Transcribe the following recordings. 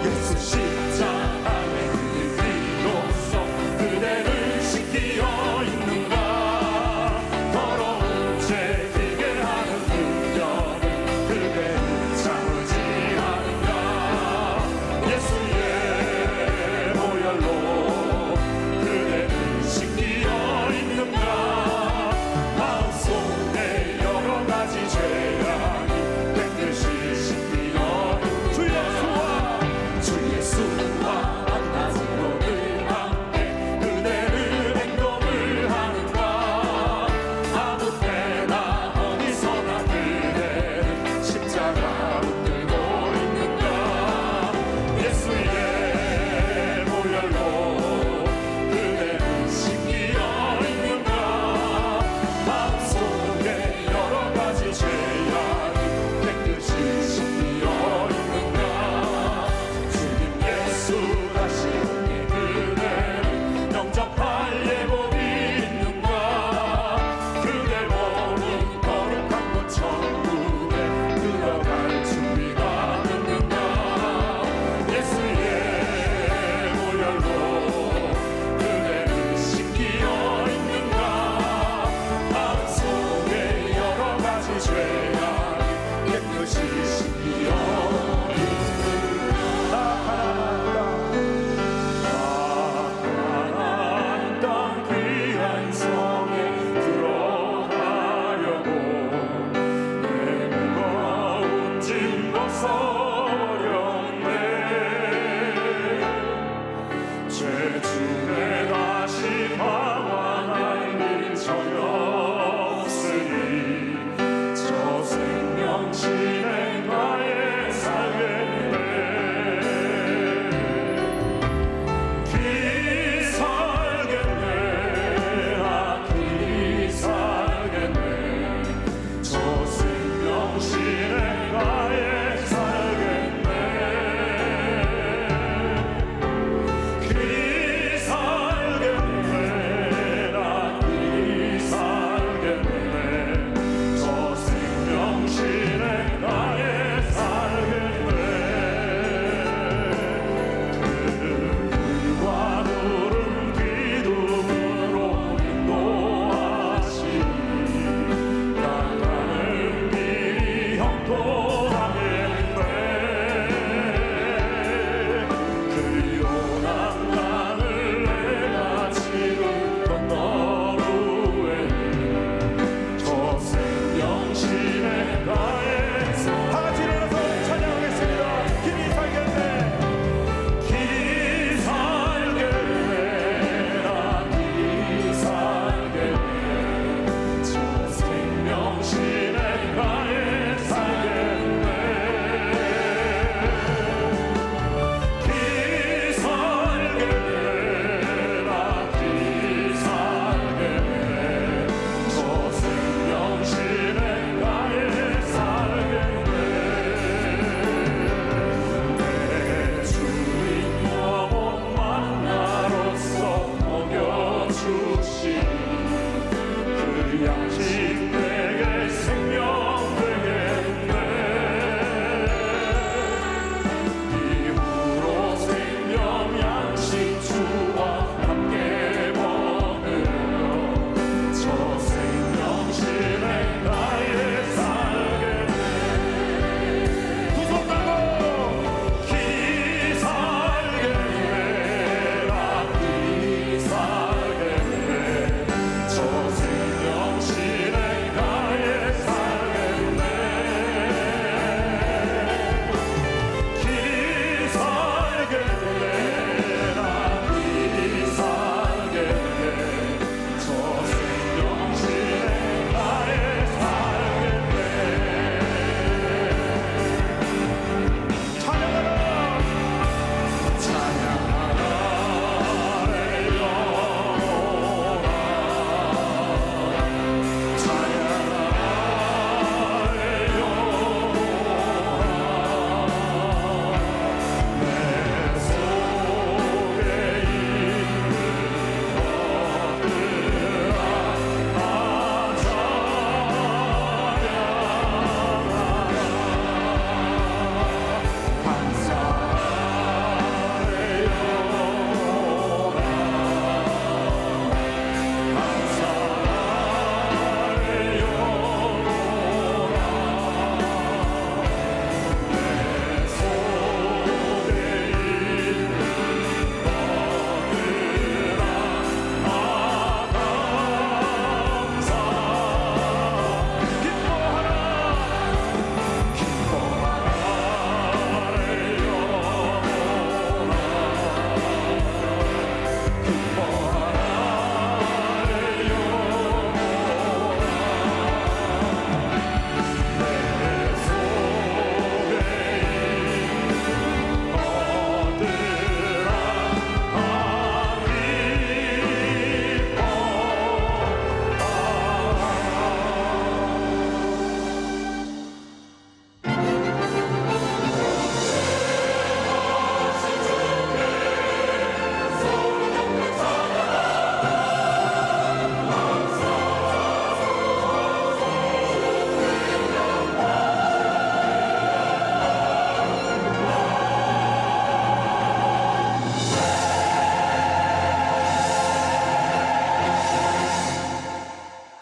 예수 십자가의 그 피로써 그대를 씻기어 있는가. 더러운 죄 지게 하는 능력은 그대를 참지 않는가. 예수의 보혈로 그대를 씻기어 있는가. 마음속에 여러 가지 죄악이 깨끗이 씻기어 주 예수와 주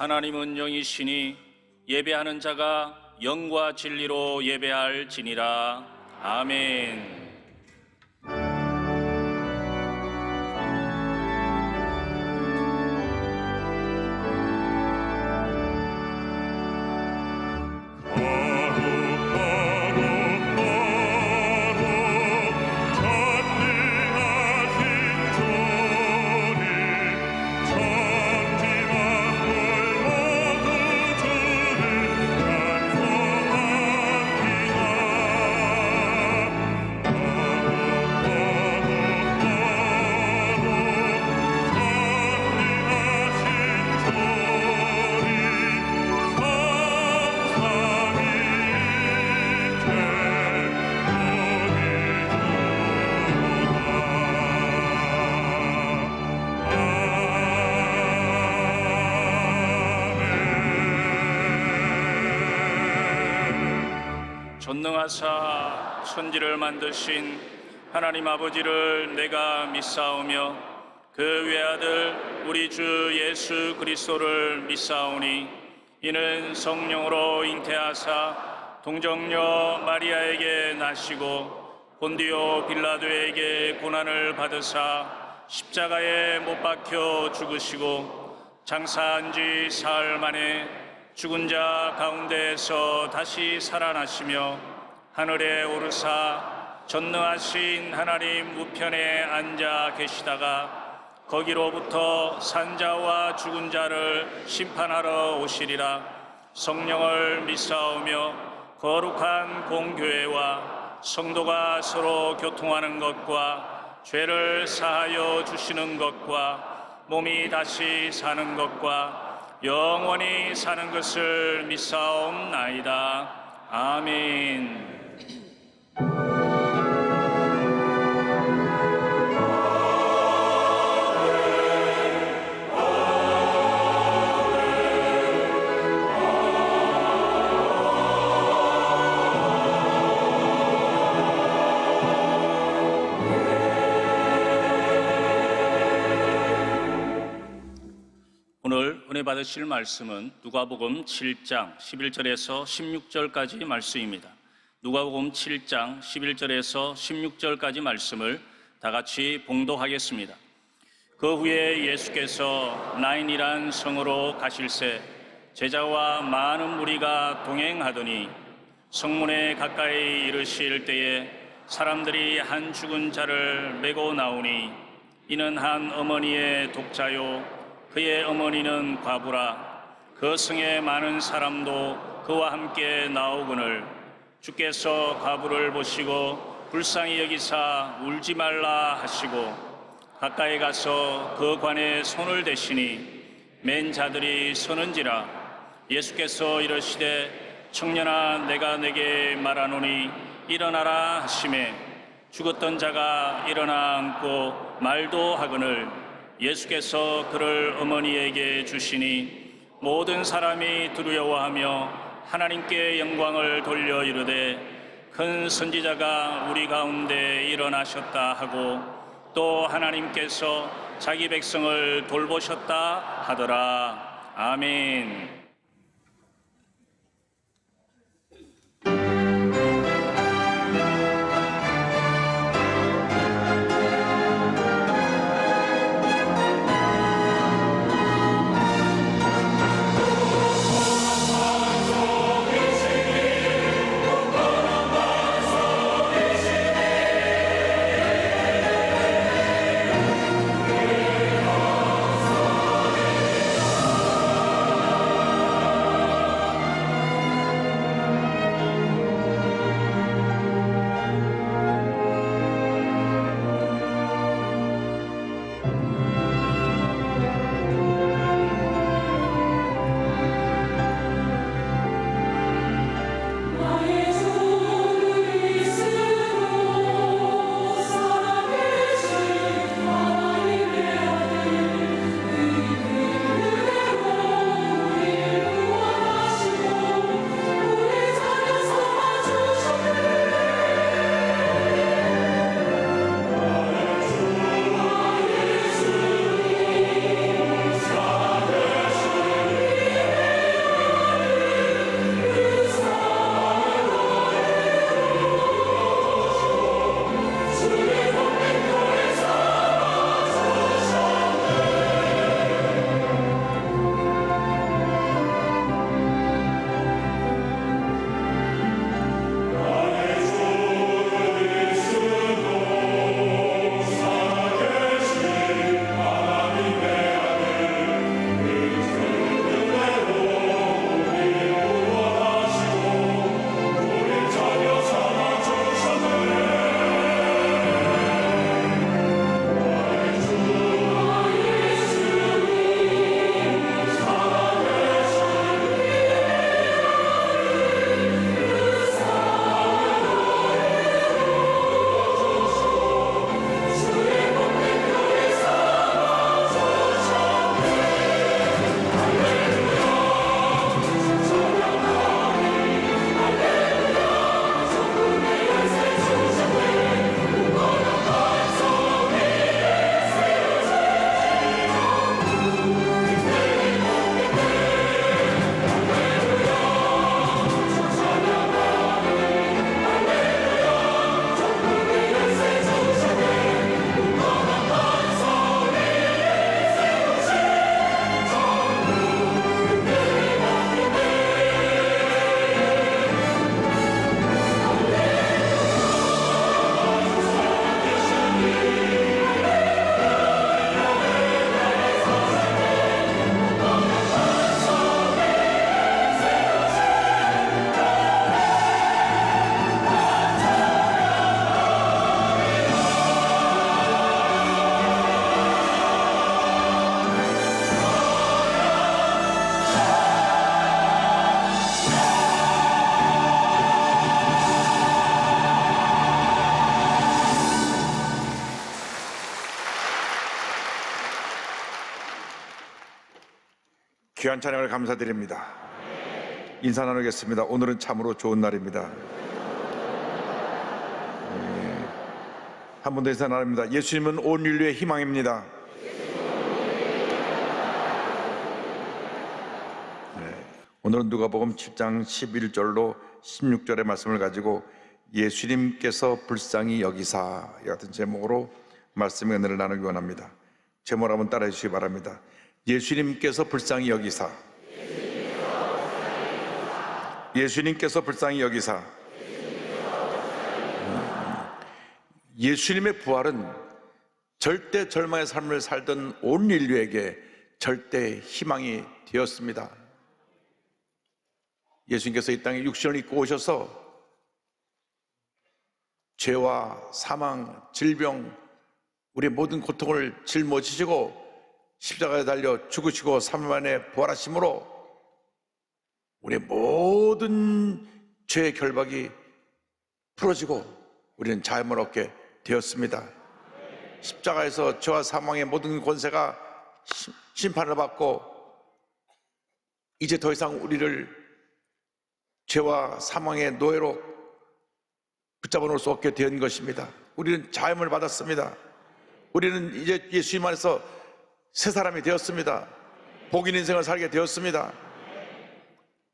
하나님은 영이시니 예배하는 자가 영과 진리로 예배할지니라. 아멘. 전능하사 천지를 만드신 하나님 아버지를 내가 믿사오며 그 외아들 우리 주 예수 그리스도를 믿사오니 이는 성령으로 잉태하사 동정녀 마리아에게 나시고 본디오 빌라도에게 고난을 받으사 십자가에 못 박혀 죽으시고 장사한 지 사흘 만에 죽은 자 가운데에서 다시 살아나시며 하늘에 오르사 전능하신 하나님 우편에 앉아 계시다가 거기로부터 산자와 죽은 자를 심판하러 오시리라. 성령을 믿사오며 거룩한 공교회와 성도가 서로 교통하는 것과 죄를 사하여 주시는 것과 몸이 다시 사는 것과 영원히 사는 것을 믿사옵나이다. 아멘. 오늘 은혜 받으실 말씀은 누가복음 7장 11절에서 16절까지 말씀입니다. 누가복음 7장 11절에서 16절까지 말씀을 다 같이 봉독하겠습니다. 그 후에 예수께서 나인이란 성으로 가실새 제자와 많은 무리가 동행하더니 성문에 가까이 이르실 때에 사람들이 한 죽은 자를 메고 나오니 이는 한 어머니의 독자요 그의 어머니는 과부라. 그 성에 많은 사람도 그와 함께 나오거늘 주께서 과부를 보시고 불쌍히 여기사 울지 말라 하시고 가까이 가서 그 관에 손을 대시니 맨 자들이 서는지라. 예수께서 이르시되 청년아 내가 내게 말하노니 일어나라 하시매 죽었던 자가 일어나 앉고 말도 하거늘 예수께서 그를 어머니에게 주시니 모든 사람이 두려워하며 하나님께 영광을 돌려 이르되 큰 선지자가 우리 가운데 일어나셨다 하고 또 하나님께서 자기 백성을 돌보셨다 하더라. 아멘. 귀한 찬양을 감사드립니다. 인사 나누겠습니다. 오늘은 참으로 좋은 날입니다. 한 번 더 인사 나눕니다. 예수님은 온 인류의 희망입니다. 오늘은 누가복음 7장 11절로 16절의 말씀을 가지고 예수님께서 불쌍히 여기사 같은 제목으로 말씀의 은혜를 나누기 원합니다. 제목을 한번 따라해 주시기 바랍니다. 예수님께서 불쌍히 여기사. 예수님께서 불쌍히 여기사. 예수님의 부활은 절대 절망의 삶을 살던 온 인류에게 절대 희망이 되었습니다. 예수님께서 이 땅에 육신을 입고 오셔서 죄와 사망, 질병, 우리의 모든 고통을 짊어지시고 십자가에 달려 죽으시고 3일 만에 부활하심으로 우리의 모든 죄의 결박이 풀어지고 우리는 자유를 얻게 되었습니다. 십자가에서 죄와 사망의 모든 권세가 심판을 받고 이제 더 이상 우리를 죄와 사망의 노예로 붙잡아 놓을 수 없게 된 것입니다. 우리는 자유를 받았습니다. 우리는 이제 예수님 안에서 새 사람이 되었습니다. 복인 인생을 살게 되었습니다.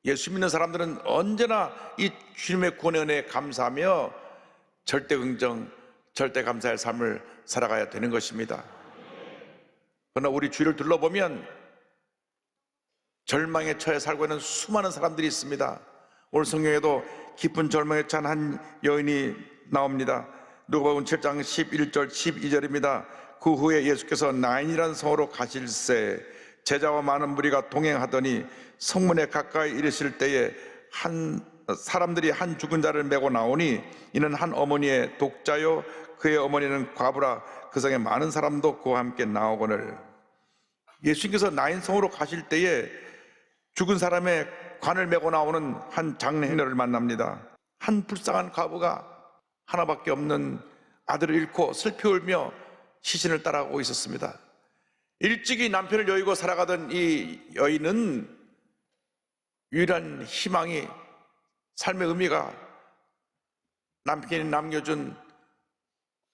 예수 믿는 사람들은 언제나 이 주님의 구원의 은혜에 감사하며 절대 긍정, 절대 감사의 삶을 살아가야 되는 것입니다. 그러나 우리 주위를 둘러보면 절망에 처해 살고 있는 수많은 사람들이 있습니다. 오늘 성경에도 깊은 절망에 찬 한 여인이 나옵니다. 누가복음 7장 11절 12절입니다. 그 후에 예수께서 나인이라는 성으로 가실새 제자와 많은 무리가 동행하더니 성문에 가까이 이르실 때에 사람들이 한 죽은 자를 메고 나오니 이는 한 어머니의 독자요 그의 어머니는 과부라 그 성에 많은 사람도 그와 함께 나오거늘. 예수님께서 나인 성으로 가실 때에 죽은 사람의 관을 메고 나오는 한 장례인을 만납니다. 한 불쌍한 과부가 하나밖에 없는 아들을 잃고 슬피 울며 시신을 따라가고 있었습니다. 일찍이 남편을 여의고 살아가던 이 여인은 유일한 희망이, 삶의 의미가 남편이 남겨준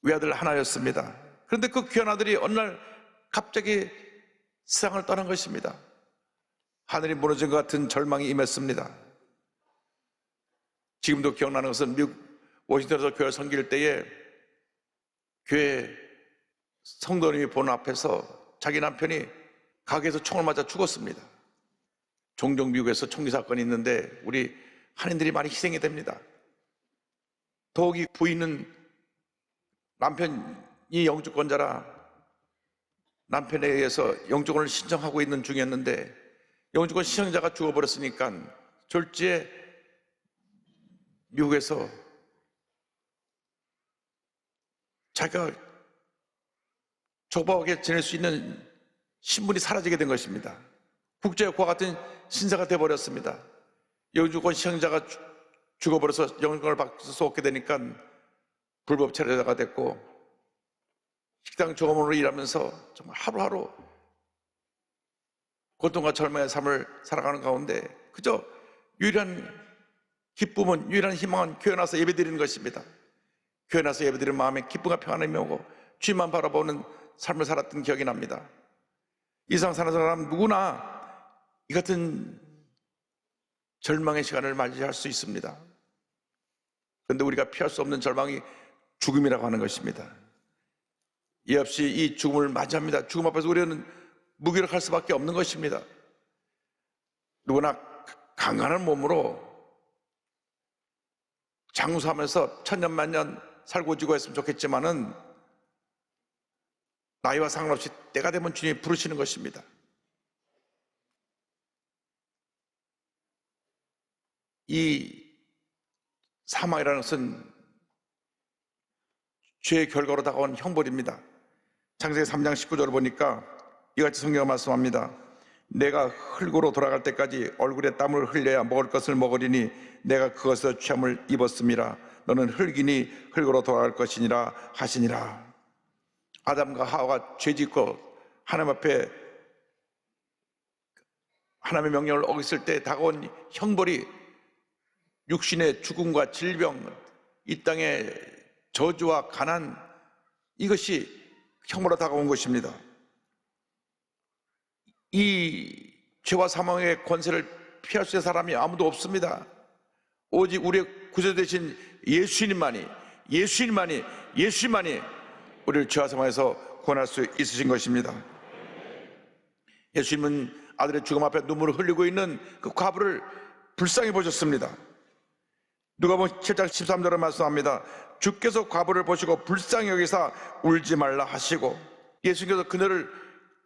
외아들 하나였습니다. 그런데 그 귀한 아들이 어느 날 갑자기 세상을 떠난 것입니다. 하늘이 무너진 것 같은 절망이 임했습니다. 지금도 기억나는 것은 미국 워싱턴에서 교회 섬길 때에 교회 성도님이 보는 앞에서 자기 남편이 가게에서 총을 맞아 죽었습니다. 종종 미국에서 총기 사건이 있는데 우리 한인들이 많이 희생이 됩니다. 더욱이 부인은 남편이 영주권자라 남편에 의해서 영주권을 신청하고 있는 중이었는데 영주권 신청자가 죽어버렸으니까 졸지에 미국에서 자기가 조박하게 지낼 수 있는 신분이 사라지게 된 것입니다. 국제역과 같은 신세가 되어버렸습니다. 영주권 신청자가 죽어버려서 영주권을 받을 수 없게 되니까 불법 체류자가 됐고 식당 종업원으로 일하면서 정말 하루하루 고통과 절망의 삶을 살아가는 가운데 그저 유일한 기쁨은, 유일한 희망은 교회 나서 예배드리는 것입니다. 교회 나서 예배드리는 마음에 기쁨과 평안함이 오고 주님만 바라보는 삶을 살았던 기억이 납니다. 이 세상 사는 사람 누구나 이 같은 절망의 시간을 맞이할 수 있습니다. 그런데 우리가 피할 수 없는 절망이 죽음이라고 하는 것입니다. 이 없이 이 죽음을 맞이합니다. 죽음 앞에서 우리는 무기력할 수밖에 없는 것입니다. 누구나 강건한 몸으로 장수하면서 천년만년 살고 지고 했으면 좋겠지만은 나이와 상관없이 때가 되면 주님이 부르시는 것입니다. 이 사망이라는 것은 죄의 결과로 다가온 형벌입니다. 창세기 3장 19절을 보니까 이같이 성경을 말씀합니다. 내가 흙으로 돌아갈 때까지 얼굴에 땀을 흘려야 먹을 것을 먹으리니 내가 그것에서 취함을 입었음이라. 너는 흙이니 흙으로 돌아갈 것이니라 하시니라. 아담과 하와가 죄짓고 하나님 앞에 하나님의 명령을 어겼을 때 다가온 형벌이 육신의 죽음과 질병, 이 땅의 저주와 가난, 이것이 형벌로 다가온 것입니다. 이 죄와 사망의 권세를 피할 수 있는 사람이 아무도 없습니다. 오직 우리의 구세주 되신 예수님만이 우리를 죄와 사망에서 구원할 수 있으신 것입니다. 예수님은 아들의 죽음 앞에 눈물을 흘리고 있는 그 과부를 불쌍히 보셨습니다. 누가복음 7장 13절에 말씀합니다. 주께서 과부를 보시고 불쌍히 여기사 울지 말라 하시고, 예수님께서 그녀를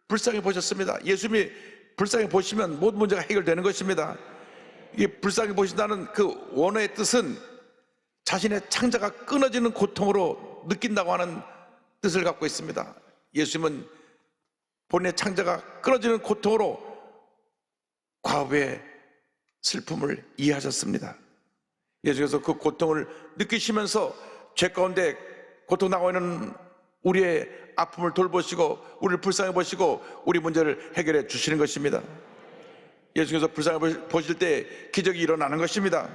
불쌍히 보셨습니다. 예수님이 불쌍히 보시면 모든 문제가 해결되는 것입니다. 이게 불쌍히 보신다는 그 원어의 뜻은 자신의 창자가 끊어지는 고통으로 느낀다고 하는 뜻을 갖고 있습니다. 예수님은 본인의 창자가 끊어지는 고통으로 과부의 슬픔을 이해하셨습니다. 예수께서 그 고통을 느끼시면서 죄 가운데 고통당하고 있는 우리의 아픔을 돌보시고 우리를 불쌍히 보시고 우리 문제를 해결해 주시는 것입니다. 예수께서 불쌍히 보실 때 기적이 일어나는 것입니다.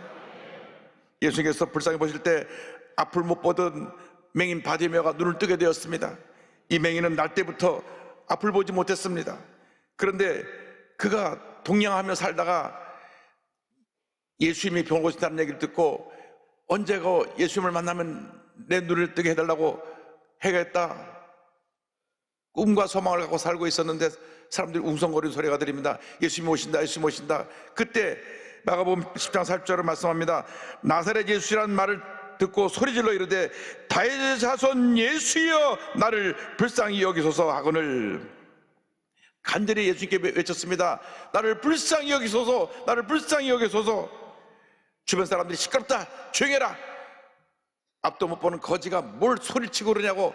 예수께서 불쌍히 보실 때 앞을 못 보던 맹인 바디메오가 눈을 뜨게 되었습니다. 이 맹인은 날 때부터 앞을 보지 못했습니다. 그런데 그가 동냥하며 살다가 예수님이 병을 고친다는 얘기를 듣고 언제고 예수님을 만나면 내 눈을 뜨게 해달라고 해겠다, 꿈과 소망을 갖고 살고 있었는데 사람들이 웅성거리는 소리가 들립니다. 예수님 오신다, 예수님 오신다. 그때 마가복음 10장 40절을 말씀합니다. 나사렛 예수라는 말을 듣고 소리질러 이르되 다윗의 자손 예수여 나를 불쌍히 여기소서 하거늘, 간절히 예수님께 외쳤습니다. 나를 불쌍히 여기소서, 나를 불쌍히 여기소서. 주변 사람들이 시끄럽다, 조용해라, 앞도 못 보는 거지가 뭘 소리치고 그러냐고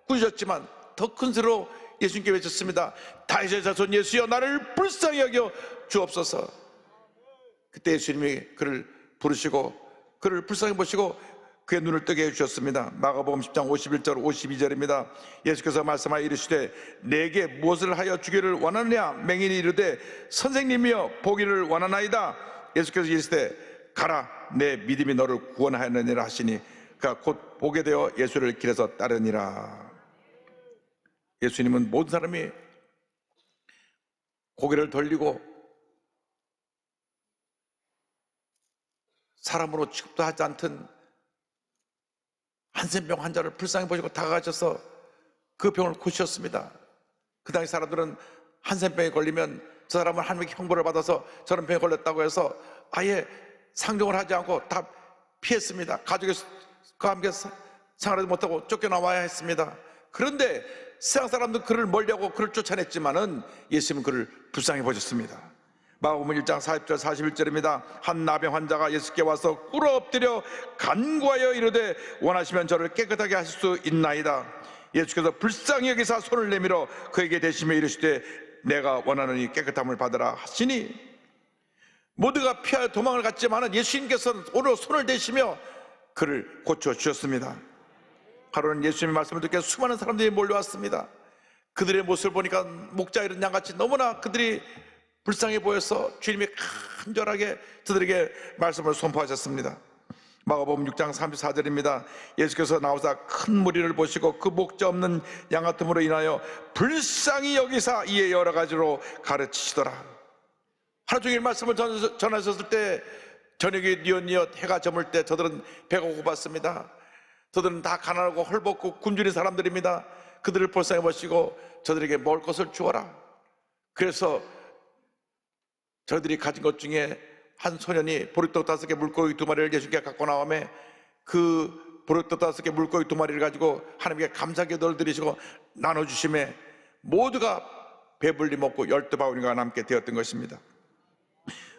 꾸짖었지만 더 큰 소리로 예수님께 외쳤습니다. 다윗의 자손 예수여 나를 불쌍히 여겨 주옵소서. 그때 예수님이 그를 부르시고 그를 불쌍히 보시고 그의 눈을 뜨게 해주셨습니다. 마가복음 10장 51절 52절입니다. 예수께서 말씀하여 이르시되 내게 무엇을 하여 주기를 원하느냐? 맹인이 이르되 선생님이여 보기를 원하나이다. 예수께서 이르시되 가라, 내 믿음이 너를 구원하였느니라 하시니 그가 곧 보게 되어 예수를 길에서 따르니라. 예수님은 모든 사람이 고개를 돌리고 사람으로 취급도 하지 않던 한센병 환자를 불쌍히 보시고 다가가셔서 그 병을 고치셨습니다. 그 당시 사람들은 한센병에 걸리면 저 사람은 하나님의 형벌을 받아서 저런 병에 걸렸다고 해서 아예 상종을 하지 않고 다 피했습니다. 가족과 함께 생활하지 못하고 쫓겨나와야 했습니다. 그런데 세상 사람도 그를 멀리하고 그를 쫓아냈지만은 예수님은 그를 불쌍히 보셨습니다. 마가복음 1장 40절 41절입니다. 한 나병 환자가 예수께 와서 꿇어 엎드려 간구하여 이르되 원하시면 저를 깨끗하게 하실 수 있나이다. 예수께서 불쌍히 여기사 손을 내밀어 그에게 대시며 이르시되 내가 원하노니 깨끗함을 받으라 하시니, 모두가 피하여 도망을 갔지만 예수님께서는 오늘 손을 대시며 그를 고쳐주셨습니다. 하루는 예수님의 말씀을 듣게 수많은 사람들이 몰려왔습니다. 그들의 모습을 보니까 목자 이런 양같이 너무나 그들이 불쌍해 보여서 주님이 간절하게 그들에게 말씀을 선포하셨습니다. 마가복음 6장 34절입니다. 예수께서 나오사 큰 무리를 보시고 그 목자 없는 양 같음으로 인하여 불쌍히 여기사 이에 여러 가지로 가르치시더라. 하루 종일 말씀을 전하셨을 때 저녁이 뉘엿뉘엿 해가 저물 때 저들은 배가 고팠습니다. 저들은 다 가난하고 헐벗고 굶주린 사람들입니다. 그들을 불쌍히 보시고 저들에게 먹을 것을 주어라. 그래서 저들이 가진 것 중에 한 소년이 보리떡 5개 물고기 2마리를 예수님께 갖고 나오매 그 보리떡 5개 물고기 2마리를 가지고 하나님께 감사 기도를 드리시고 나눠주심에 모두가 배불리 먹고 12바구니가 남게 되었던 것입니다.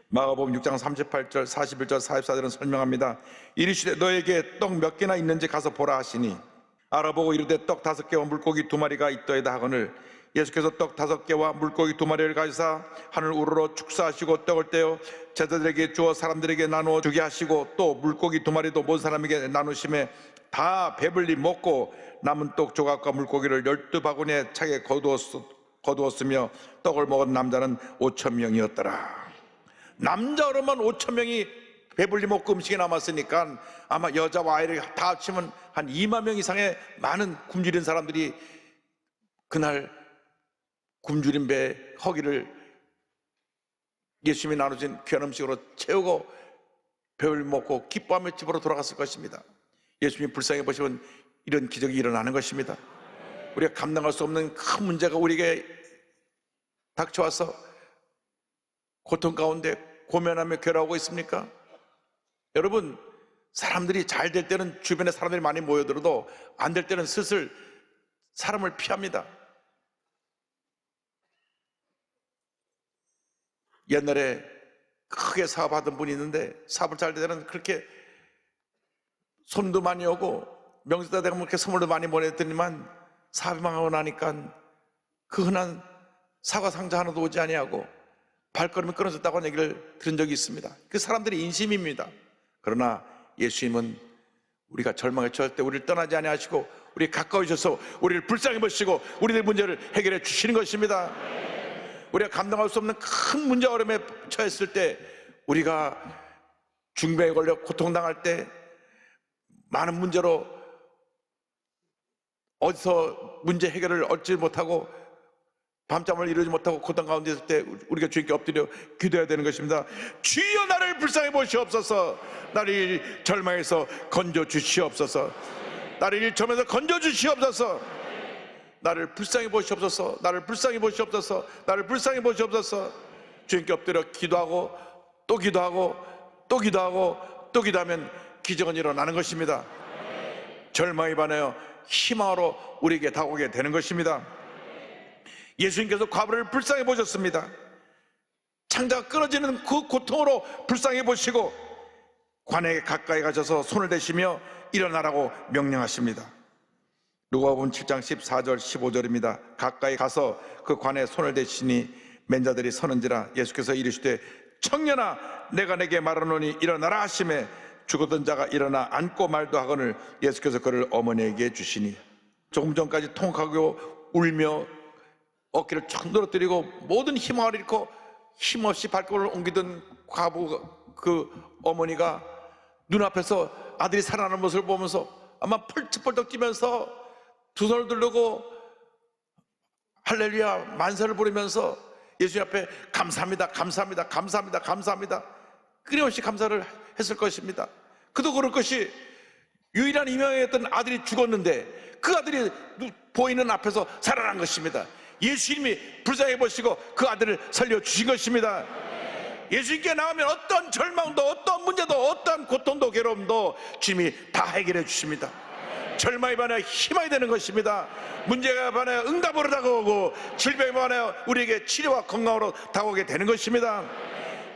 마가복음 6장 38절 41절 44절은 설명합니다. 이르시되 너에게 떡 몇 개나 있는지 가서 보라 하시니 알아보고 이르되 떡 5개와 물고기 2마리가 있더이다 하거늘, 예수께서 떡 5개와 물고기 2마리를 가지사 하늘 우러러 축사하시고 떡을 떼어 제자들에게 주어 사람들에게 나누어 주게 하시고 또 물고기 2마리도 모든 사람에게 나누심에 다 배불리 먹고 남은 떡 조각과 물고기를 12바구니에 차게 거두었으며 떡을 먹은 남자는 5,000명이었더라. 남자 어른만 5,000명이 배불리 먹고 음식이 남았으니까 아마 여자와 아이를 다 합치면 한 2만 명 이상의 많은 굶주린 사람들이 그날 굶주린 배 허기를 예수님이 나눠준 귀한 음식으로 채우고 배를 먹고 기뻐하며 집으로 돌아갔을 것입니다. 예수님이 불쌍히 보시면 이런 기적이 일어나는 것입니다. 우리가 감당할 수 없는 큰 문제가 우리에게 닥쳐와서 고통 가운데 고민하며 괴로워하고 있습니까? 여러분, 사람들이 잘 될 때는 주변에 사람들이 많이 모여들어도 안 될 때는 슬슬 사람을 피합니다. 옛날에 크게 사업하던 분이 있는데 사업을 잘 되는 그렇게 손도 많이 오고 명절 때 되면 그렇게 선물도 많이 보냈더니만 사업이 망하고 나니까 그 흔한 사과 상자 하나도 오지 아니하고 발걸음이 끊어졌다고 하는 얘기를 들은 적이 있습니다. 그 사람들이 인심입니다. 그러나 예수님은 우리가 절망에 처할 때 우리를 떠나지 아니하시고 우리 가까우셔서 우리를 불쌍히 보시고 우리들 문제를 해결해 주시는 것입니다. 우리가 감당할 수 없는 큰 문제 어려움에 처했을 때, 우리가 중병에 걸려 고통당할 때, 많은 문제로 어디서 문제 해결을 얻지 못하고 밤잠을 이루지 못하고 고통 가운데 있을 때 우리가 주님께 엎드려 기도해야 되는 것입니다. 주여 나를 불쌍히 보시옵소서. 나를 절망에서 건져 주시옵소서. 나를 점에서 건져 주시옵소서. 나를 불쌍히 보시옵소서. 나를 불쌍히 보시옵소서. 나를 불쌍히 보시옵소서. 주님께 엎드려 기도하고 또 기도하고 또 기도하고 또 기도하면 기적은 일어나는 것입니다. 절망이 반하여 희망으로 우리에게 다가오게 되는 것입니다. 예수님께서 과부를 불쌍히 보셨습니다. 창자가 끊어지는 그 고통으로 불쌍히 보시고 관에 가까이 가셔서 손을 대시며 일어나라고 명령하십니다. 누가복음 7장 14절 15절입니다. 가까이 가서 그 관에 손을 대시니 맨자들이 서는지라 예수께서 이르시되 청년아 내가 내게 말하노니 일어나라 하시매 죽었던 자가 일어나 앉고 말도 하거늘 예수께서 그를 어머니에게 주시니 조금 전까지 통곡하고 울며 어깨를 척 늘어뜨리고 모든 희망을 잃고 힘없이 발걸음을 옮기던 과부 그 어머니가 눈앞에서 아들이 살아나는 모습을 보면서 아마 펄쩍펄쩍 뛰면서 두 손을 들고 할렐루야 만세를 부르면서 예수 앞에 감사합니다 감사합니다 감사합니다 감사합니다 끊임없이 감사를 했을 것입니다. 그도 그럴 것이 유일한 희망이었던 아들이 죽었는데 그 아들이 보이는 앞에서 살아난 것입니다. 예수님이 불쌍히 보시고 그 아들을 살려주신 것입니다. 예수님께 나오면 어떤 절망도 어떤 문제도 어떤 고통도 괴로움도 주님이 다 해결해 주십니다. 절망이 반하여 희망이 되는 것입니다. 문제가 반하여 응답으로 다가오고 질병이 반하여 우리에게 치료와 건강으로 다가오게 되는 것입니다.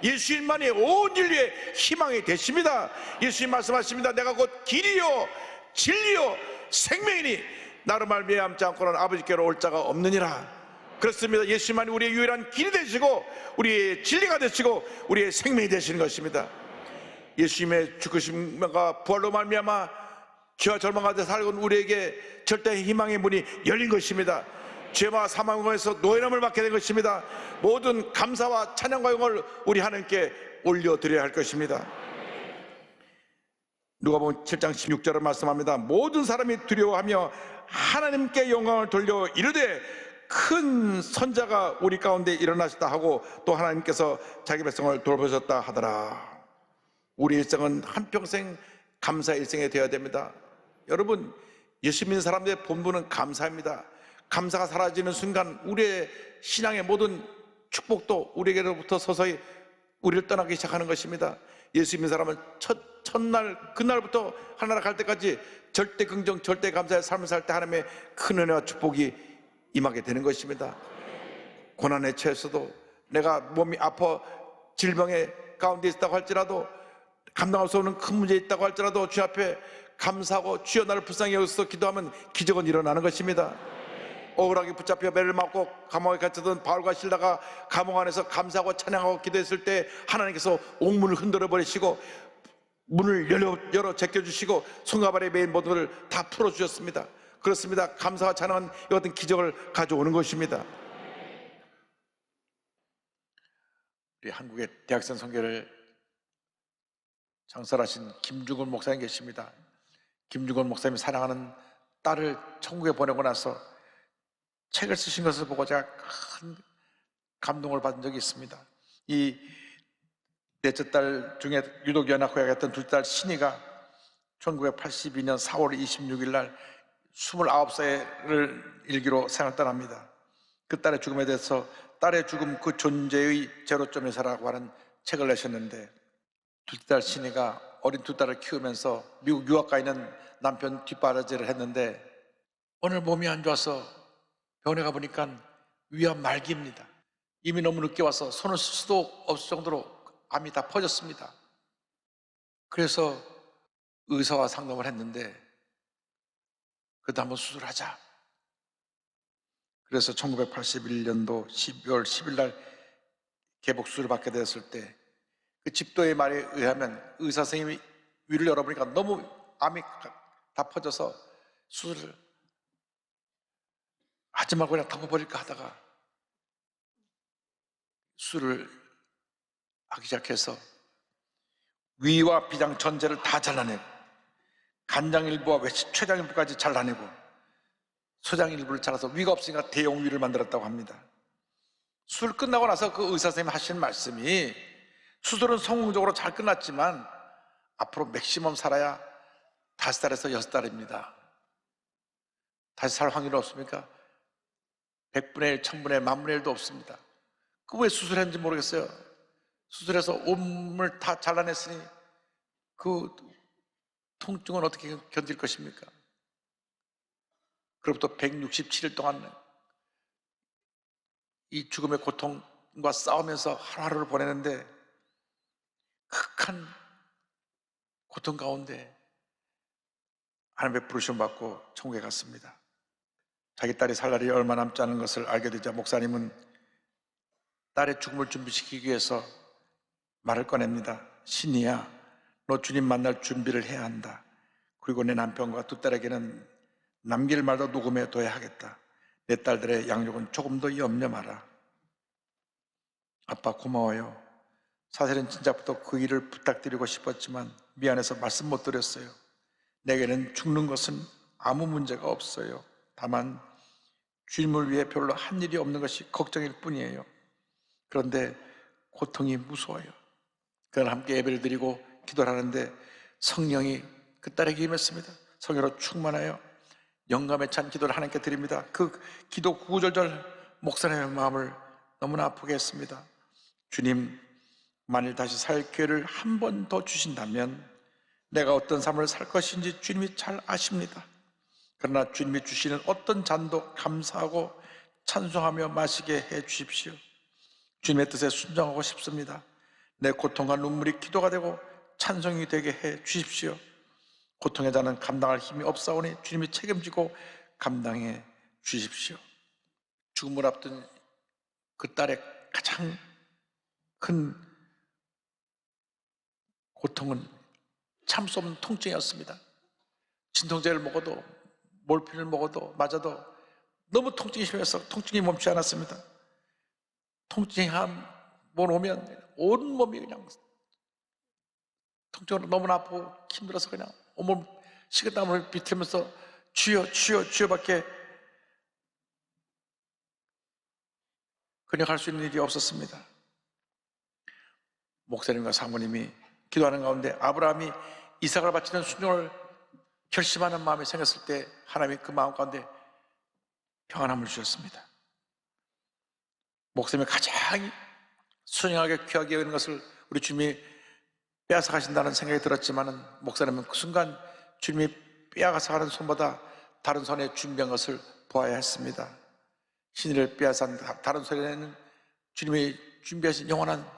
예수님만이 온 인류의 희망이 되십니다. 예수님 말씀하십니다. 내가 곧 길이요 진리요 생명이니 나로 말미암지 않고는 아버지께로 올 자가 없느니라. 그렇습니다. 예수님만이 우리의 유일한 길이 되시고 우리의 진리가 되시고 우리의 생명이 되시는 것입니다. 예수님의 죽으심과 부활로 말미암아 죄와 절망 가운데 살고 있는 우리에게 절대 희망의 문이 열린 것입니다. 죄와 사망에서 노예함을 받게 된 것입니다. 모든 감사와 찬양과 영광을 우리 하나님께 올려드려야 할 것입니다. 누가복음 7장 16절을 말씀합니다. 모든 사람이 두려워하며 하나님께 영광을 돌려 이르되 큰 선자가 우리 가운데 일어나셨다 하고 또 하나님께서 자기 백성을 돌보셨다 하더라. 우리 일생은 한평생 감사의 일생이 되어야 됩니다. 여러분, 예수 믿는 사람들의 본분은 감사입니다. 감사가 사라지는 순간 우리의 신앙의 모든 축복도 우리에게로부터 서서히 우리를 떠나기 시작하는 것입니다. 예수 믿는 사람은 첫날 그날부터 하나님 갈 때까지 절대 긍정 절대 감사의 삶을 살 때 하나님의 큰 은혜와 축복이 임하게 되는 것입니다. 고난에 처했어도 내가 몸이 아파 질병의 가운데 있다고 할지라도 감당할 수 없는 큰 문제에 있다고 할지라도 주 앞에 감사하고 주여 나를 불쌍히 여기서 기도하면 기적은 일어나는 것입니다. 억울하게 붙잡혀 매를 맞고 감옥에 갇혔던 바울과 실라가 감옥 안에서 감사하고 찬양하고 기도했을 때 하나님께서 옥문을 흔들어 버리시고 문을 열어 제껴주시고 손과 발에 매인 모든 것을 다 풀어주셨습니다. 그렇습니다. 감사와 찬양은 이 같은 기적을 가져오는 것입니다. 우리 한국의 대학생 선교를 창설하신 김중건 목사님 계십니다. 김중건 목사님이 사랑하는 딸을 천국에 보내고 나서 책을 쓰신 것을 보고 제가 큰 감동을 받은 적이 있습니다. 이 넷째 딸 중에 유독 연약고약했던 둘째 딸 신이가 1982년 4월 26일 날 29살을 일기로 생을 떠납니다. 그 딸의 죽음에 대해서 딸의 죽음 그 존재의 제로점에서라고 하는 책을 내셨는데, 둘째 딸 신이가 어린 두 딸을 키우면서 미국 유학 가 있는 남편 뒷바라지를 했는데 오늘 몸이 안 좋아서 병원에 가보니까 위암 말기입니다. 이미 너무 늦게 와서 손을 쓸 수도 없을 정도로 암이 다 퍼졌습니다. 그래서 의사와 상담을 했는데 그래도 한번 수술하자. 그래서 1981년도 12월 10일 날 개복 수술을 받게 되었을 때 그 집도의 말에 의하면 의사 선생님이 위를 열어보니까 너무 암이 다 퍼져서 수술을 하지 말고 그냥 덮어버릴까 하다가 수술을 하기 시작해서 위와 비장 전제를 다 잘라내고 간장 일부와 췌장 일부까지 잘라내고 소장 일부를 잘라서 위가 없으니까 대용 위를 만들었다고 합니다. 수술 끝나고 나서 그 의사 선생님이 하신 말씀이 수술은 성공적으로 잘 끝났지만 앞으로 맥시멈 살아야 5달에서 6달입니다. 다시 살 확률이 없습니까? 100분의 1, 1000분의 1, 10,000분의 1도 없습니다. 그 왜 수술했는지 모르겠어요. 수술해서 온몸을 다 잘라냈으니 그 통증은 어떻게 견딜 것입니까? 그로부터 167일 동안 이 죽음의 고통과 싸우면서 하루하루를 보내는데 극한 고통 가운데 하나님의 부르심 받고 천국에 갔습니다. 자기 딸이 살 날이 얼마 남지 않은 것을 알게 되자 목사님은 딸의 죽음을 준비시키기 위해서 말을 꺼냅니다. 신이야, 너 주님 만날 준비를 해야 한다. 그리고 내 남편과 두 딸에게는 남길 말도 녹음해 둬야 하겠다. 내 딸들의 양육은 조금 더 염려 마라. 아빠 고마워요. 사실은 진작부터 그 일을 부탁드리고 싶었지만 미안해서 말씀 못 드렸어요. 내게는 죽는 것은 아무 문제가 없어요. 다만 주님을 위해 별로 한 일이 없는 것이 걱정일 뿐이에요. 그런데 고통이 무서워요. 그날 함께 예배를 드리고 기도를 하는데 성령이 그 딸에게 임했습니다. 성령으로 충만하여 영감에 찬 기도를 하나님께 드립니다. 그 기도 구구절절 목사님의 마음을 너무나 아프게 했습니다. 주님, 만일 다시 살 기회를 한 번 더 주신다면 내가 어떤 삶을 살 것인지 주님이 잘 아십니다. 그러나 주님이 주시는 어떤 잔도 감사하고 찬송하며 마시게 해 주십시오. 주님의 뜻에 순종하고 싶습니다. 내 고통과 눈물이 기도가 되고 찬송이 되게 해 주십시오. 고통의 자는 감당할 힘이 없사오니 주님이 책임지고 감당해 주십시오. 죽음을 앞둔 그 딸의 가장 큰 고통은 참 수 없는 통증이었습니다. 진통제를 먹어도 몰핀을 먹어도 맞아도 너무 통증이 심해서 통증이 멈추지 않았습니다. 통증이 한 번 오면 온 몸이 그냥 통증으로 너무나 아프고 힘들어서 그냥 온몸 식은땀을 비틀면서 주여 주여 주여밖에 그냥 할 수 있는 일이 없었습니다. 목사님과 사모님이 기도하는 가운데 아브라함이 이삭을 바치는 순종을 결심하는 마음이 생겼을 때 하나님이 그 마음 가운데 평안함을 주셨습니다. 목사님이 가장 순영하게 귀하게 여기는 것을 우리 주님이 빼앗아 가신다는 생각이 들었지만은 목사님은 그 순간 주님이 빼앗아 가는 손보다 다른 손에 준비한 것을 보아야 했습니다. 신의를 빼앗은 다른 손에는 주님이 준비하신 영원한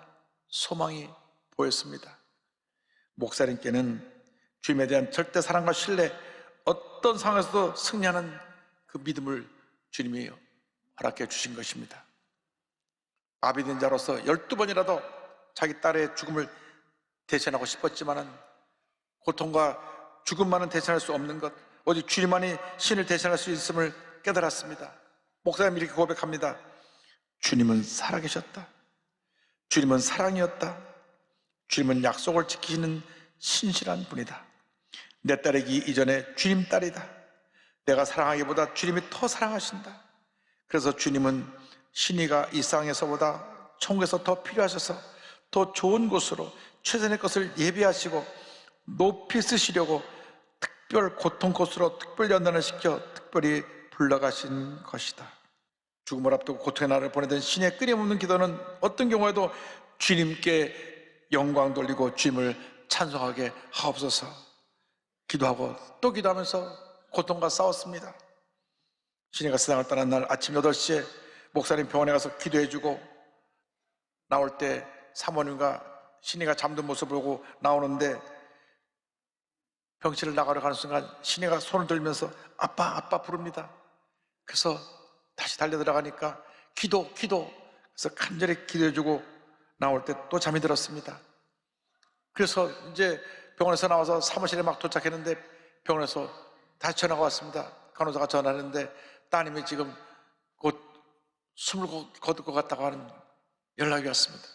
소망이 보였습니다. 목사님께는 주님에 대한 절대 사랑과 신뢰, 어떤 상황에서도 승리하는 그 믿음을 주님이 허락해 주신 것입니다. 아비 된 자로서 12번이라도 자기 딸의 죽음을 대신하고 싶었지만은 고통과 죽음만은 대신할 수 없는 것, 오직 주님만이 신을 대신할 수 있음을 깨달았습니다. 목사님이 이렇게 고백합니다. 주님은 살아계셨다. 주님은 사랑이었다. 주님은 약속을 지키시는 신실한 분이다. 내 딸이기 이전에 주님 딸이다. 내가 사랑하기보다 주님이 더 사랑하신다. 그래서 주님은 신이가 이 세상에서보다 천국에서 더 필요하셔서 더 좋은 곳으로 최선의 것을 예비하시고 높이 쓰시려고 특별 고통 코스로 특별 연단을 시켜 특별히 불러가신 것이다. 죽음을 앞두고 고통의 날을 보내던 신의 끊임없는 기도는 어떤 경우에도 주님께 영광 돌리고 주님을 찬송하게 하옵소서. 기도하고 또 기도하면서 고통과 싸웠습니다. 신이가 세상을 떠난 날 아침 8시에 목사님 병원에 가서 기도해주고 나올 때 사모님과 신이가 잠든 모습을 보고 나오는데 병실을 나가러 가는 순간 신이가 손을 들면서 아빠 아빠 부릅니다. 그래서 다시 달려 들어가니까 기도 그래서 간절히 기도해주고 나올 때 또 잠이 들었습니다. 그래서 이제 병원에서 나와서 사무실에 막 도착했는데 병원에서 다시 전화가 왔습니다. 간호사가 전화했는데 따님이 지금 곧 숨을 거둘 것 같다고 하는 연락이 왔습니다.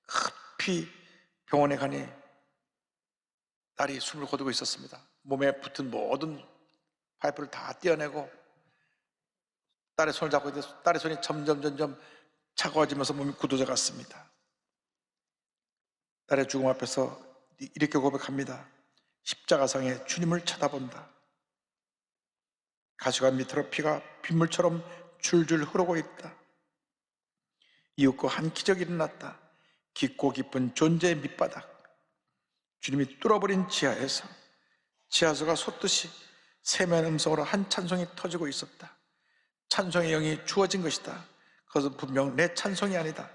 급히 병원에 가니 딸이 숨을 거두고 있었습니다. 몸에 붙은 모든 파이프를 다 떼어내고 딸의 손을 잡고 있는데 딸의 손이 점점 차가워지면서 몸이 굳어져 갔습니다. 딸의 죽음 앞에서 이렇게 고백합니다. 십자가상에 주님을 쳐다본다. 가시관 밑으로 피가 빗물처럼 줄줄 흐르고 있다. 이윽고 한 기적이 일어났다. 깊고 깊은 존재의 밑바닥, 주님이 뚫어버린 지하에서 지하수가 솟듯이 세미한 음성으로 한 찬송이 터지고 있었다. 찬송의 영이 주어진 것이다. 그것은 분명 내 찬송이 아니다.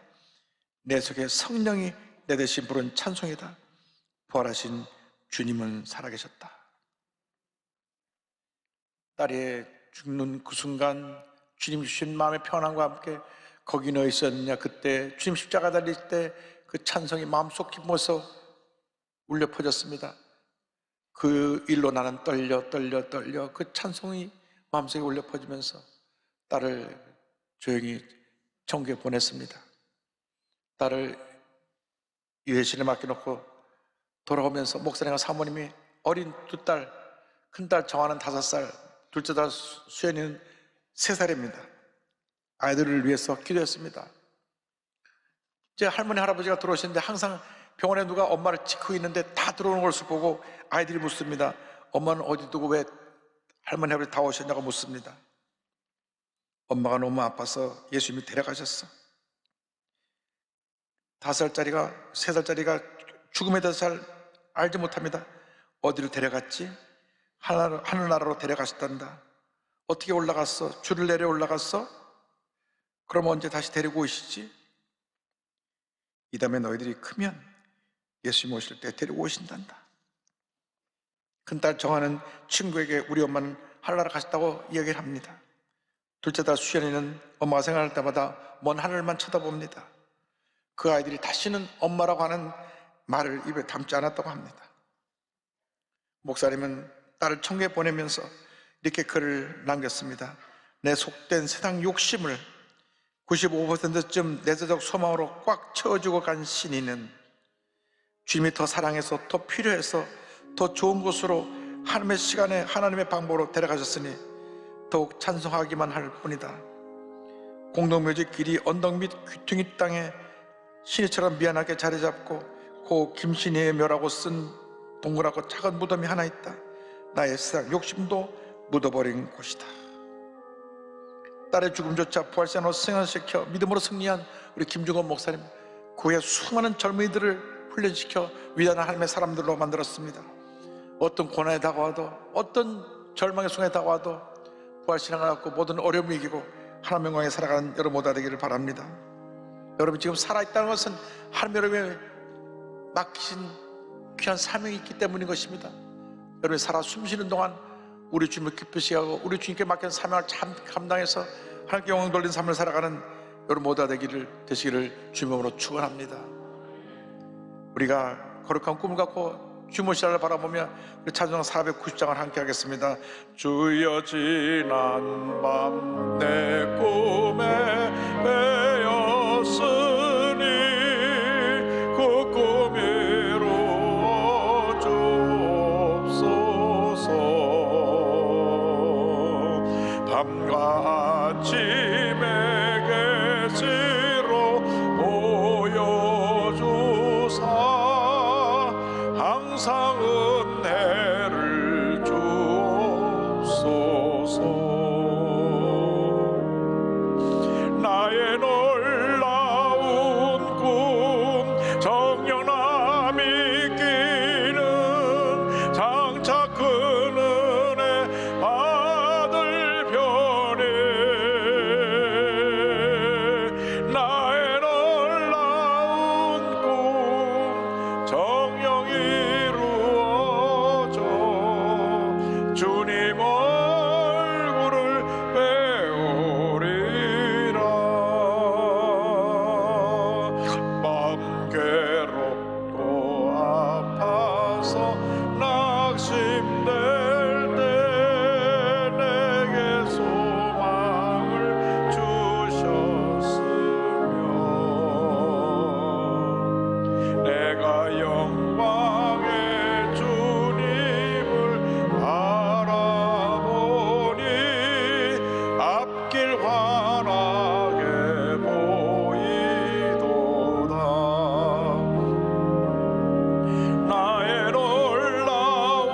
내 속에 성령이 내 대신 부른 찬송이다. 부활하신 주님은 살아계셨다. 딸이 죽는 그 순간 주님 주신 마음의 평안과 함께 거기 너 있었느냐, 그때 주님 십자가 달릴 때 그 찬송이 마음속 깊어서 울려 퍼졌습니다. 그 일로 나는 떨려 그 찬송이 마음속에 울려 퍼지면서 딸을 조용히 천국에 보냈습니다. 딸을 유해신에 맡겨놓고 돌아오면서 목사님과 사모님이 어린 두 딸, 큰딸 정화는 5살, 둘째 딸 수연이는 3살입니다. 아이들을 위해서 기도했습니다. 이제 할머니 할아버지가 들어오시는데 항상 병원에 누가 엄마를 지키고 있는데 다 들어오는 것을 보고 아이들이 묻습니다. 엄마는 어디 두고 왜 할머니 할아버지 다 오셨냐고 묻습니다. 엄마가 너무 아파서 예수님이 데려가셨어. 5살짜리가 3살짜리가 죽음에 대해서 잘 알지 못합니다. 어디로 데려갔지? 하늘나라로 데려가셨단다. 어떻게 올라갔어? 줄을 내려 올라갔어? 그럼 언제 다시 데리고 오시지? 이 다음에 너희들이 크면 예수님 오실 때 데리고 오신단다. 큰딸 정하는 친구에게 우리 엄마는 하늘나라 가셨다고 이야기를 합니다. 둘째 딸 수연이는 엄마가 생각할 때마다 먼 하늘만 쳐다봅니다. 그 아이들이 다시는 엄마라고 하는 말을 입에 담지 않았다고 합니다. 목사님은 딸을 천국에 보내면서 이렇게 글을 남겼습니다. 내 속된 세상 욕심을 95%쯤 내재적 소망으로 꽉 채워주고 간 신이는 주님이 더 사랑해서 더 필요해서 더 좋은 곳으로 하나님의 시간에 하나님의 방법으로 데려가셨으니 더욱 찬송하기만 할 뿐이다. 공동묘지 길이 언덕 밑 귀퉁이 땅에 신이처럼 미안하게 자리 잡고 고 김신이의 묘라고 쓴 동그랗고 작은 무덤이 하나 있다. 나의 세상 욕심도 묻어버린 곳이다. 딸의 죽음조차 부활시간으로 승연시켜 믿음으로 승리한 우리 김중건 목사님, 그 후에 수많은 젊은이들을 훈련시켜 위대한 하나님의 사람들로 만들었습니다. 어떤 고난이 다가와도 어떤 절망의 순간이 다가와도 부활신앙을 갖고 모든 어려움을 이기고 하나님 영광에 살아가는 여러분 모두가 되기를 바랍니다. 여러분 지금 살아있다는 것은 하나님 여러분의 맡기신 귀한 사명이 있기 때문인 것입니다. 여러분이 살아 숨쉬는 동안 우리 주님을 기쁘시게 하고 우리 주님께 맡긴 사명을 참 감당해서 하나님께 영광 돌린 삶을 살아가는 여러분 모두가 되시기를 주님으로 축원합니다. 우리가 거룩한 꿈을 갖고 주무시라를 바라보며 우리 찬송 490장을 함께 하겠습니다. 주여 지난 밤 내 꿈에 배었으니 밤과 아침에 계시로 보여주사 항상 은혜를 주옵소서. 나의 놀라운 꿈 정령남 이기는 장차 큰 은혜 받을 편에 나의 놀라운 꿈 정령 이루어져 주님 얼굴을 배우리라. 마음 괴롭고 아파서 낙심될 때 내게 소망을 주셨으며 내가 영광의 주님을 바라보니 앞길 환하게 보이도다. 나의 놀라운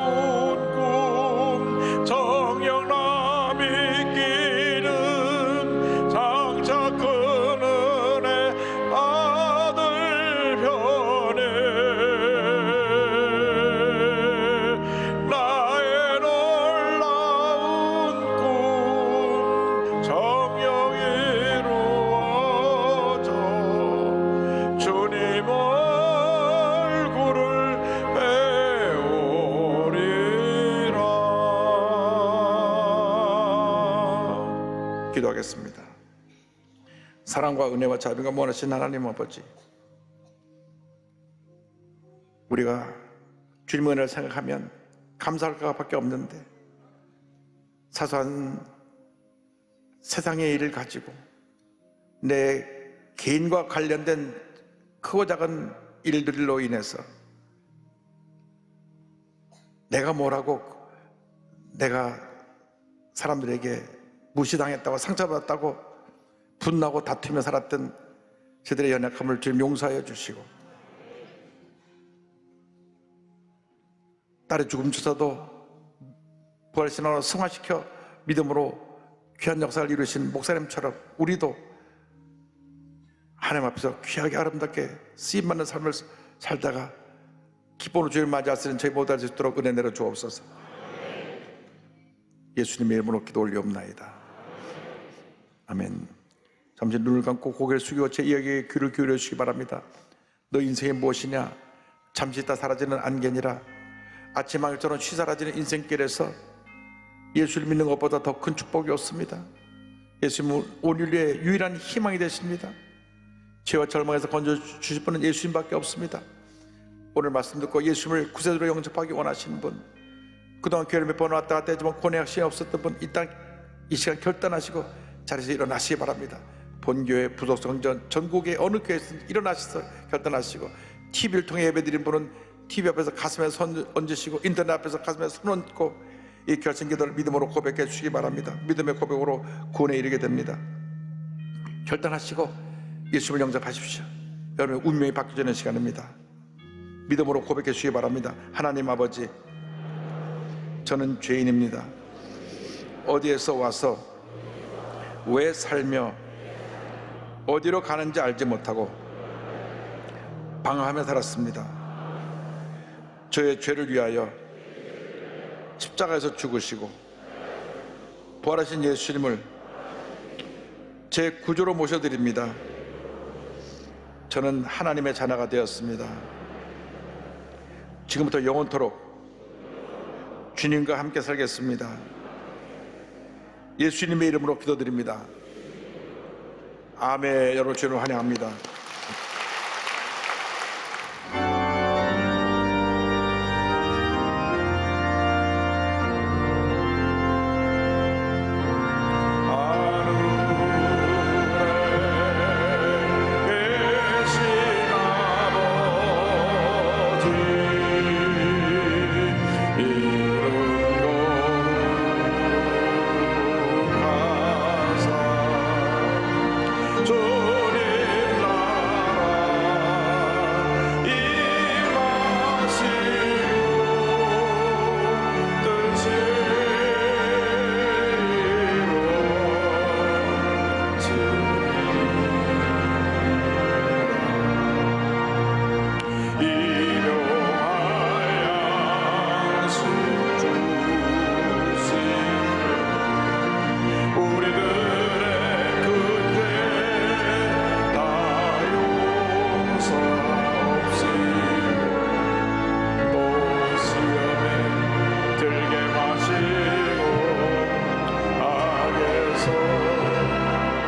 꿈 정령남 이기는 장차 큰 은혜 받을 편에 나의 놀라운 꿈 정령 이루어져 주님 얼굴을 배우리라. 기도하겠습니다. 사랑과 은혜와 자비가 무한하신 하나님 아버지, 우리가 주님의 은혜를 생각하면 감사할 것밖에 없는데 사소한 세상의 일을 가지고 내 개인과 관련된 크고 작은 일들로 인해서 내가 뭐라고 내가 사람들에게 무시당했다고 상처받았다고 분나고 다투며 살았던 저들의 연약함을 주님 용서하여 주시고, 딸의 죽음 주사도 부활신앙으로 승화시켜 믿음으로 귀한 역사를 이루신 목사님처럼 우리도 하나님 앞에서 귀하게 아름답게 쓰임받는 삶을 살다가 기쁨으로 주님을 맞이할 수 있는 저희 모두 할 수 있도록 은혜 내려 주옵소서. 예수님의 이름으로 기도 올리옵나이다. 아멘. 잠시 눈을 감고 고개를 숙이고 제 이야기에 귀를 기울여 주시기 바랍니다. 너 인생이 무엇이냐? 잠시 있다 사라지는 안개니라. 아침 하늘처럼 쉬 사라지는 인생길에서 예수를 믿는 것보다 더 큰 축복이 없습니다. 예수님은 온 인류의 유일한 희망이 되십니다. 죄와 절망에서 건져주실 분은 예수님밖에 없습니다. 오늘 말씀 듣고 예수님을 구세주로 영접하기 원하시는 분, 그동안 교회를 몇 번 왔다 갔다 했지만 고뇌학신이 없었던 분, 이 시간 결단하시고 자리에서 일어나시기 바랍니다. 본교회, 부속성전, 전국의 어느 교회에서 일어나셔서 결단하시고, TV를 통해 예배드린 분은 TV 앞에서 가슴에 손 얹으시고 인터넷 앞에서 가슴에 손 얹고 이 결심기도를 믿음으로 고백해 주시기 바랍니다. 믿음의 고백으로 구원에 이르게 됩니다. 결단하시고 예수님을 영접하십시오. 여러분의 운명이 바뀌어지는 시간입니다. 믿음으로 고백해 주시기 바랍니다. 하나님 아버지, 저는 죄인입니다. 어디에서 와서 왜 살며 어디로 가는지 알지 못하고 방황하며 살았습니다. 저의 죄를 위하여 십자가에서 죽으시고 부활하신 예수님을 제 구주로 모셔드립니다. 저는 하나님의 자녀가 되었습니다. 지금부터 영원토록 주님과 함께 살겠습니다. 예수님의 이름으로 기도드립니다. 아멘. 여러분 주님을 환영합니다.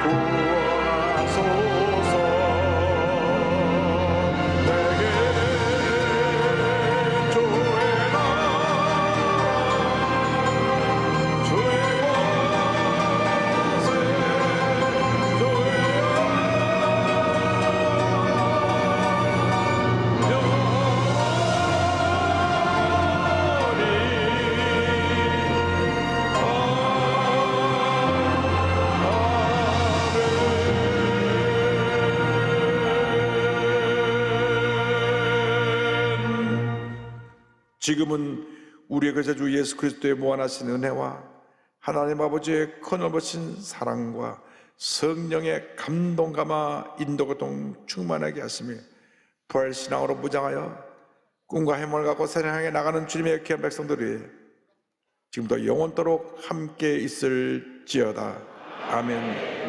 구원하소서. 내게 주의 나라 주의 권세 주의 지금은 우리의 그자 주 예수 그리스도의 무한하신 은혜와 하나님 아버지의 크넓으신 사랑과 성령의 감동감화 인도고통 충만하게 하시며 부활신앙으로 무장하여 꿈과 해몽을 갖고 세상을 향해 나가는 주님의 귀한 백성들이 지금도 영원토록 함께 있을지어다. 아멘.